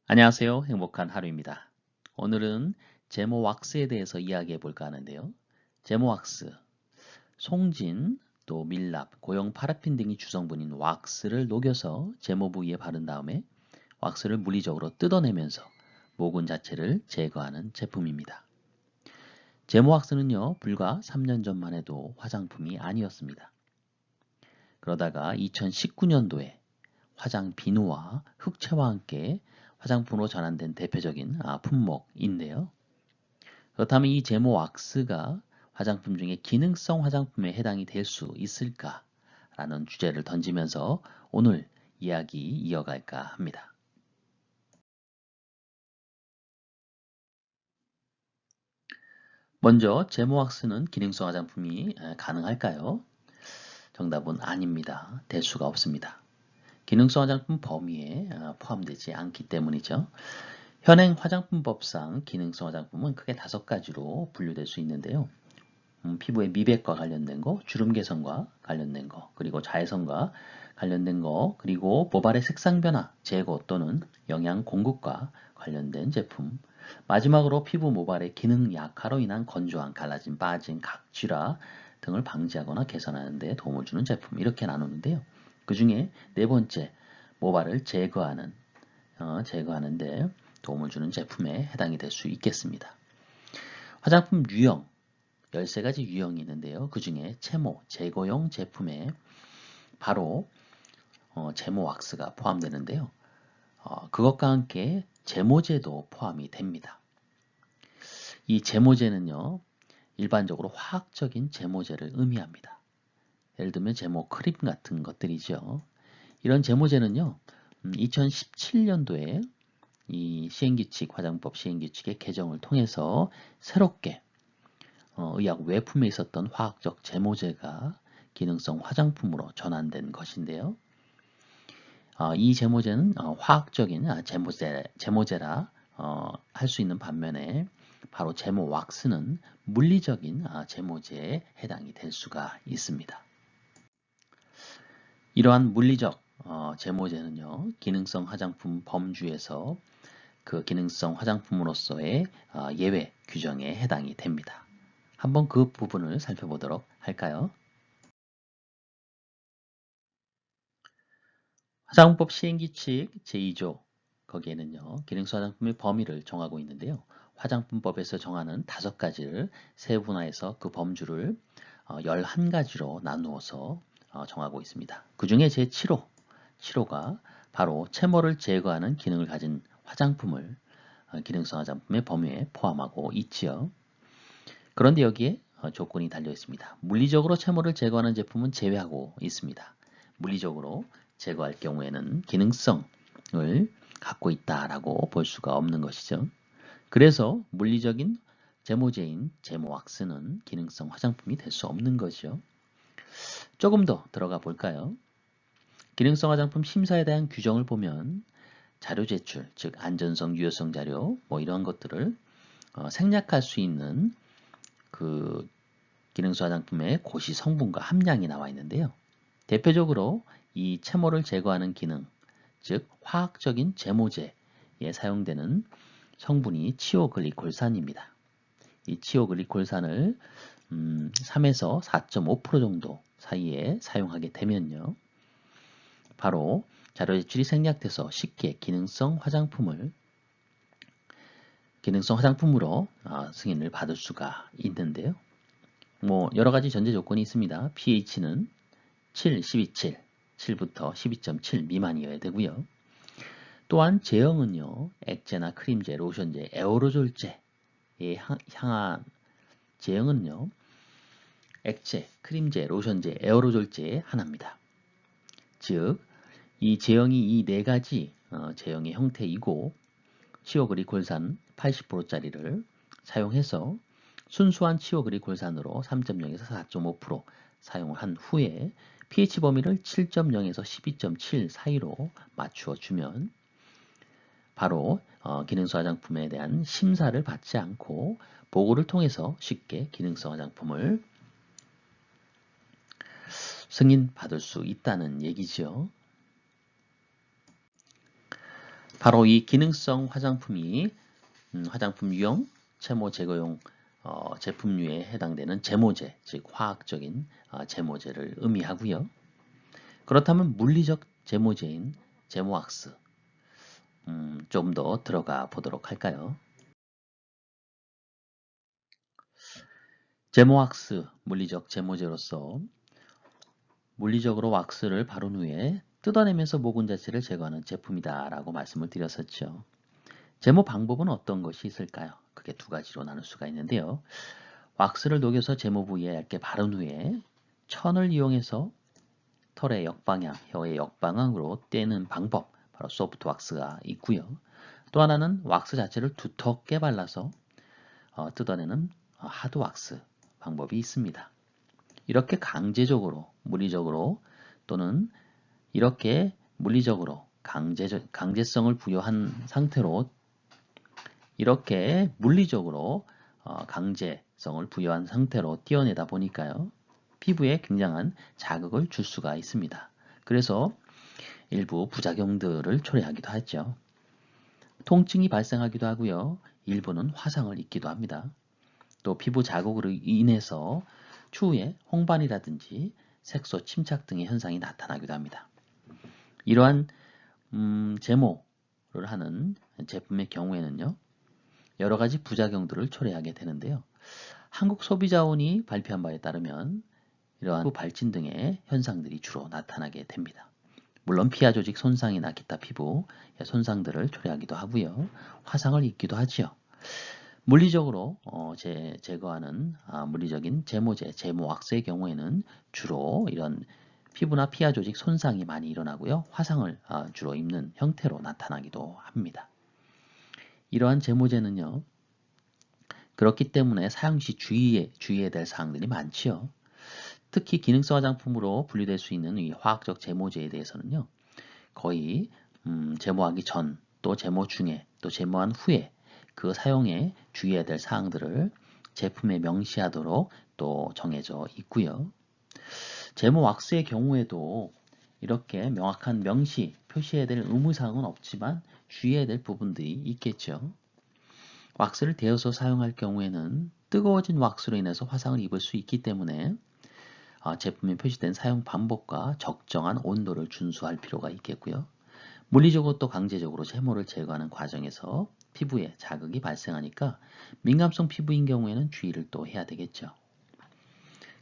안녕하세요. 행복한 하루입니다. 오늘은 제모 왁스에 대해서 이야기해 볼까 하는데요. 제모 왁스, 송진, 또 밀랍, 고형 파라핀 등이 주성분인 왁스를 녹여서 제모 부위에 바른 다음에 왁스를 물리적으로 뜯어내면서 모근 자체를 제거하는 제품입니다. 제모 왁스는요, 불과 3년 전만 해도 화장품이 아니었습니다. 그러다가 2019년도에 화장 비누와 흑채와 함께 화장품으로 전환된 대표적인 품목인데요. 그렇다면 이 제모 왁스가 화장품 중에 기능성 화장품에 해당이 될 수 있을까라는 주제를 던지면서 오늘 이야기 이어갈까 합니다. 먼저 제모 왁스는 기능성 화장품이 가능할까요? 정답은 아닙니다. 될 수가 없습니다. 기능성 화장품 범위에 포함되지 않기 때문이죠. 현행 화장품법상 기능성 화장품은 크게 5가지로 분류될 수 있는데요. 피부의 미백과 관련된 거, 주름 개선과 관련된 거, 그리고 자외선과 관련된 거, 그리고 모발의 색상 변화, 제거 또는 영양 공급과 관련된 제품. 마지막으로 피부 모발의 기능 약화로 인한 건조함, 갈라짐, 빠짐, 각질화 등을 방지하거나 개선하는 데 도움을 주는 제품. 이렇게 나누는데요. 그 중에 네 번째, 모발을 제거하는데 도움을 주는 제품에 해당이 될 수 있겠습니다. 화장품 유형, 13가지 유형이 있는데요. 그 중에 채모, 제거용 제품에 바로 제모 왁스가 포함되는데요. 그것과 함께 제모제도 포함이 됩니다. 이 제모제는요, 일반적으로 화학적인 제모제를 의미합니다. 예를 들면 제모 크림 같은 것들이죠. 이런 제모제는요, 2017년도에 이 시행규칙, 화장법 시행규칙의 개정을 통해서 새롭게 의학 외품에 있었던 화학적 제모제가 기능성 화장품으로 전환된 것인데요. 이 제모제는 화학적인 제모제라 할 수 있는 반면에 바로 제모 왁스는 물리적인 제모제에 해당이 될 수가 있습니다. 이러한 물리적 제모제는요, 기능성 화장품 범주에서 그 기능성 화장품으로서의 예외 규정에 해당이 됩니다. 한번 그 부분을 살펴보도록 할까요? 화장법 시행규칙 제2조 거기에는요, 기능성 화장품의 범위를 정하고 있는데요. 화장품법에서 정하는 5가지를 세분화해서 그 범주를 11가지로 나누어서 정하고 있습니다. 그 중에 제7호가 바로 채모를 제거하는 기능을 가진 화장품을 기능성 화장품의 범위에 포함하고 있지요. 그런데 여기에 조건이 달려 있습니다. 물리적으로 채모를 제거하는 제품은 제외하고 있습니다. 물리적으로 제거할 경우에는 기능성을 갖고 있다라고 볼 수가 없는 것이죠. 그래서 물리적인 제모제인 제모왁스는 기능성 화장품이 될 수 없는 것이죠. 조금 더 들어가 볼까요? 기능성 화장품 심사에 대한 규정을 보면 자료 제출, 즉 안전성, 유효성 자료 뭐 이런 것들을 생략할 수 있는 그 기능성 화장품의 고시 성분과 함량이 나와 있는데요. 대표적으로 이 채모를 제거하는 기능, 즉 화학적인 제모제에 사용되는 성분이 치오글리콜산입니다. 이 치오글리콜산을 3에서 4.5% 정도 사이에 사용하게 되면요. 바로 자료 제출이 생략돼서 쉽게 기능성 화장품으로 승인을 받을 수가 있는데요. 뭐 여러 가지 전제 조건이 있습니다. pH는 7, 12.7, 7부터 12.7 미만이어야 되고요. 또한 제형은요, 액제나 크림제, 로션제, 에어로졸제에 향한 제형은요, 액체, 크림제, 로션제, 에어로졸제에 한합니다. 즉, 이 제형이 이 4가지 제형의 형태이고 치오그리콜산 80%짜리를 사용해서 순수한 치오그리콜산으로 3.0에서 4.5% 사용한 후에 pH 범위를 7.0에서 12.7 사이로 맞추어 주면 바로 기능성 화장품에 대한 심사를 받지 않고 보고를 통해서 쉽게 기능성 화장품을 승인받을 수 있다는 얘기죠. 바로 이 기능성 화장품이 화장품 유형, 채모 제거용 제품류에 해당되는 제모제, 즉 화학적인 제모제를 의미하고요. 그렇다면 물리적 제모제인 제모왁스 좀 더 들어가 보도록 할까요? 제모왁스, 물리적 제모제로서 물리적으로 왁스를 바른 후에 뜯어내면서 모근 자체를 제거하는 제품이다 라고 말씀을 드렸었죠. 제모 방법은 어떤 것이 있을까요? 그게 두 가지로 나눌 수가 있는데요. 왁스를 녹여서 제모 부위에 얇게 바른 후에 천을 이용해서 털의 역방향, 혀의 역방향으로 떼는 방법, 바로 소프트 왁스가 있고요. 또 하나는 왁스 자체를 두텁게 발라서 뜯어내는 하드 왁스 방법이 있습니다. 이렇게 강제적으로, 물리적으로 또는 이렇게 물리적으로 강제성을 부여한 상태로 이렇게 물리적으로 강제성을 부여한 상태로 떼어내다 보니까요. 피부에 굉장한 자극을 줄 수가 있습니다. 그래서 일부 부작용들을 초래하기도 하죠. 통증이 발생하기도 하고요. 일부는 화상을 입기도 합니다. 또 피부 자극으로 인해서 추후에 홍반이라든지 색소 침착 등의 현상이 나타나기도 합니다. 이러한 제모를 하는 제품의 경우에는요. 여러 가지 부작용들을 초래하게 되는데요. 한국소비자원이 발표한 바에 따르면 이러한 피부 발진 등의 현상들이 주로 나타나게 됩니다. 물론 피하 조직 손상이나 기타 피부 손상들을 초래하기도 하고요. 화상을 입기도 하지요. 물리적으로 제거하는 물리적인 제모제, 제모왁스의 경우에는 주로 이런 피부나 피하 조직 손상이 많이 일어나고요. 화상을 주로 입는 형태로 나타나기도 합니다. 이러한 제모제는요. 그렇기 때문에 사용 시 주의해야 될 사항들이 많지요. 특히 기능성 화장품으로 분류될 수 있는 이 화학적 제모제에 대해서는요. 거의 제모하기 전, 또 제모 중에, 또 제모한 후에 그 사용에 주의해야 될 사항들을 제품에 명시하도록 또 정해져 있고요. 제모 왁스의 경우에도 이렇게 명확한 명시, 표시해야 될 의무사항은 없지만 주의해야 될 부분들이 있겠죠. 왁스를 데워서 사용할 경우에는 뜨거워진 왁스로 인해서 화상을 입을 수 있기 때문에 제품에 표시된 사용 방법과 적정한 온도를 준수할 필요가 있겠고요. 물리적으로 또 강제적으로 제모를 제거하는 과정에서 피부에 자극이 발생하니까 민감성 피부인 경우에는 주의를 또 해야 되겠죠.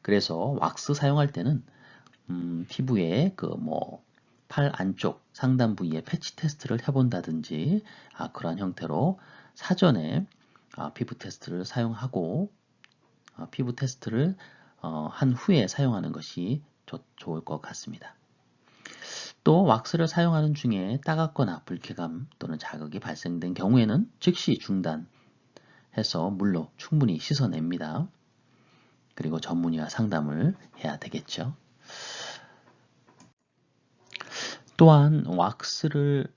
그래서 왁스 사용할 때는 피부에 팔 안쪽 상단 부위에 패치 테스트를 해본다든지 그런 형태로 사전에 피부 테스트를 사용하고 피부 테스트를 한 후에 사용하는 것이 좋을 것 같습니다. 또 왁스를 사용하는 중에 따갑거나 불쾌감 또는 자극이 발생된 경우에는 즉시 중단해서 물로 충분히 씻어냅니다. 그리고 전문의와 상담을 해야 되겠죠. 또한 왁스를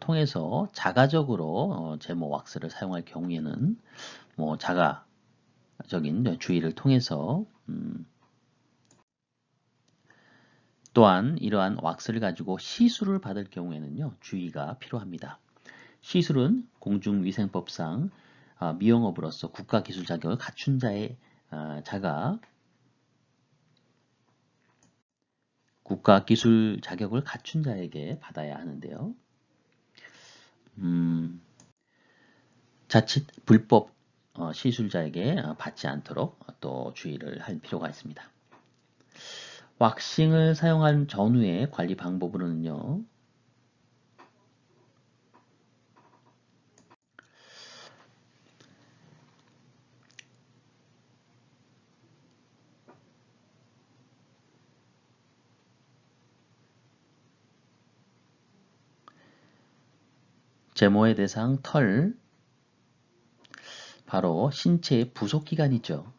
통해서 자가적으로 제모 왁스를 사용할 경우에는 자가적인 주의를 통해서 또한 이러한 왁스를 가지고 시술을 받을 경우에는요. 주의가 필요합니다. 시술은 공중위생법상 미용업으로서 국가기술 자격을 갖춘 자의 국가기술 자격을 갖춘 자에게 받아야 하는데요. 자칫 불법 시술자에게 받지 않도록 또 주의를 할 필요가 있습니다. 왁싱을 사용한 전후의 관리 방법으로는요. 제모의 대상 털, 바로 신체의 부속기관이죠.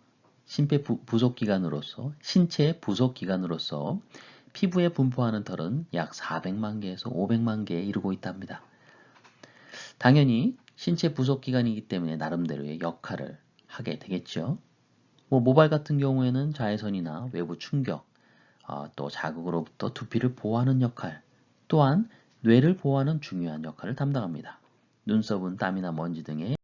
신체의 부속기관으로서 피부에 분포하는 털은 약 400만 개에서 500만 개에 이르고 있답니다. 당연히 신체 부속기관이기 때문에 나름대로의 역할을 하게 되겠죠. 모발 같은 경우에는 자외선이나 외부 충격, 또 자극으로부터 두피를 보호하는 역할, 또한 뇌를 보호하는 중요한 역할을 담당합니다. 눈썹은 땀이나 먼지 등의